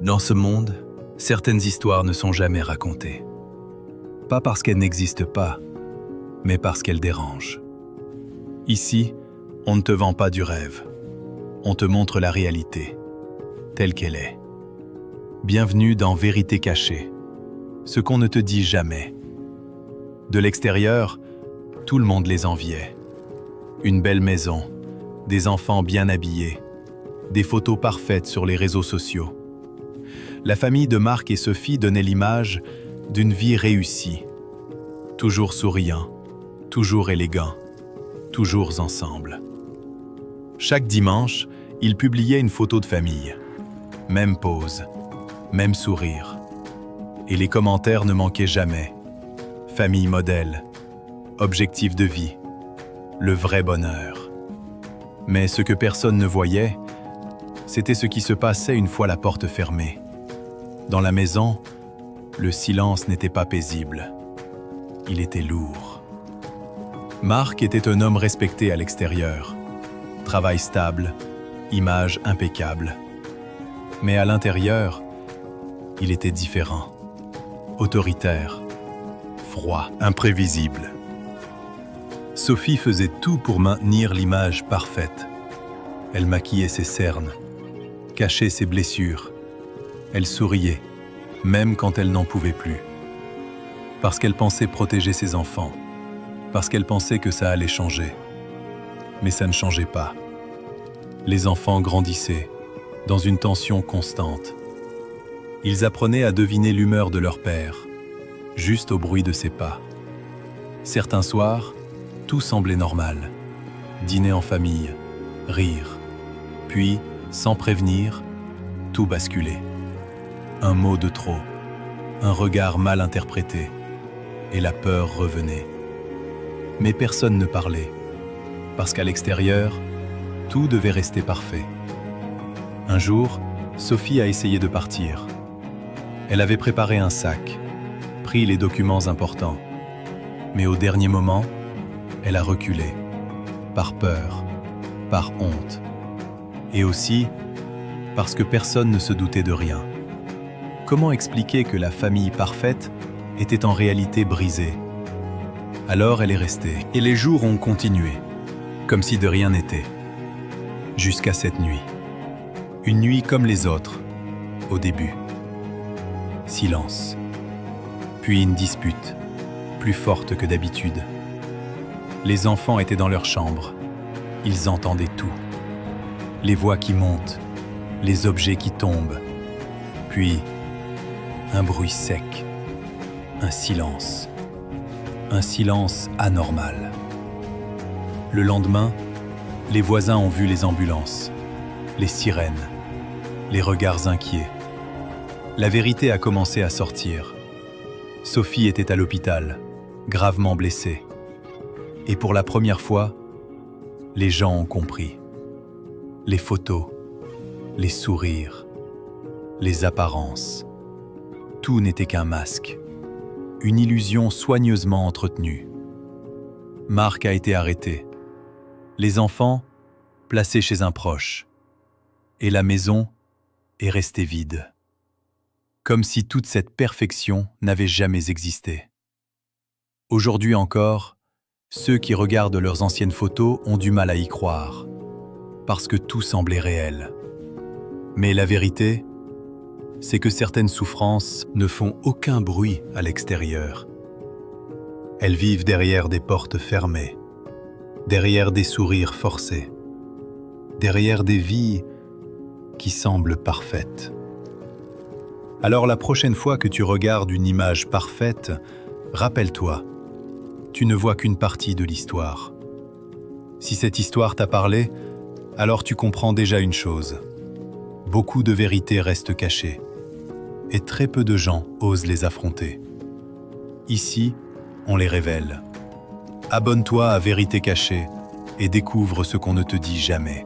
Dans ce monde, certaines histoires ne sont jamais racontées. Pas parce qu'elles n'existent pas, mais parce qu'elles dérangent. Ici, on ne te vend pas du rêve. On te montre la réalité, telle qu'elle est. Bienvenue dans Vérité cachée, ce qu'on ne te dit jamais. De l'extérieur, tout le monde les enviait. Une belle maison, des enfants bien habillés, des photos parfaites sur les réseaux sociaux. La famille de Marc et Sophie donnait l'image d'une vie réussie. Toujours souriant, toujours élégant, toujours ensemble. Chaque dimanche, ils publiaient une photo de famille. Même pose, même sourire. Et les commentaires ne manquaient jamais. Famille modèle, objectif de vie, le vrai bonheur. Mais ce que personne ne voyait, c'était ce qui se passait une fois la porte fermée. Dans la maison, le silence n'était pas paisible. Il était lourd. Marc était un homme respecté à l'extérieur. Travail stable, image impeccable. Mais à l'intérieur, il était différent. Autoritaire, froid, imprévisible. Sophie faisait tout pour maintenir l'image parfaite. Elle maquillait ses cernes, cachait ses blessures. Elle souriait, même quand elle n'en pouvait plus. Parce qu'elle pensait protéger ses enfants, parce qu'elle pensait que ça allait changer. Mais ça ne changeait pas. Les enfants grandissaient, dans une tension constante. Ils apprenaient à deviner l'humeur de leur père, juste au bruit de ses pas. Certains soirs, tout semblait normal. Dîner en famille, rire. Puis, sans prévenir, tout basculait. Un mot de trop, un regard mal interprété, et la peur revenait. Mais personne ne parlait, parce qu'à l'extérieur, tout devait rester parfait. Un jour, Sophie a essayé de partir. Elle avait préparé un sac, pris les documents importants. Mais au dernier moment, elle a reculé, par peur, par honte, et aussi parce que personne ne se doutait de rien. Comment expliquer que la famille parfaite était en réalité brisée? Alors elle est restée, et les jours ont continué, comme si de rien n'était. Jusqu'à cette nuit. Une nuit comme les autres, au début. Silence. Puis une dispute, plus forte que d'habitude. Les enfants étaient dans leur chambre. Ils entendaient tout. Les voix qui montent, les objets qui tombent. Puis, un bruit sec, un silence anormal. Le lendemain, les voisins ont vu les ambulances, les sirènes, les regards inquiets. La vérité a commencé à sortir. Sophie était à l'hôpital, gravement blessée. Et pour la première fois, les gens ont compris. Les photos, les sourires, les apparences. Tout n'était qu'un masque, une illusion soigneusement entretenue. Marc a été arrêté, les enfants placés chez un proche, et la maison est restée vide, comme si toute cette perfection n'avait jamais existé. Aujourd'hui encore, ceux qui regardent leurs anciennes photos ont du mal à y croire, parce que tout semblait réel. Mais la vérité, c'est que certaines souffrances ne font aucun bruit à l'extérieur. Elles vivent derrière des portes fermées, derrière des sourires forcés, derrière des vies qui semblent parfaites. Alors la prochaine fois que tu regardes une image parfaite, rappelle-toi, tu ne vois qu'une partie de l'histoire. Si cette histoire t'a parlé, alors tu comprends déjà une chose. Beaucoup de vérités restent cachées, et très peu de gens osent les affronter. Ici, on les révèle. Abonne-toi à Vérité cachée et découvre ce qu'on ne te dit jamais.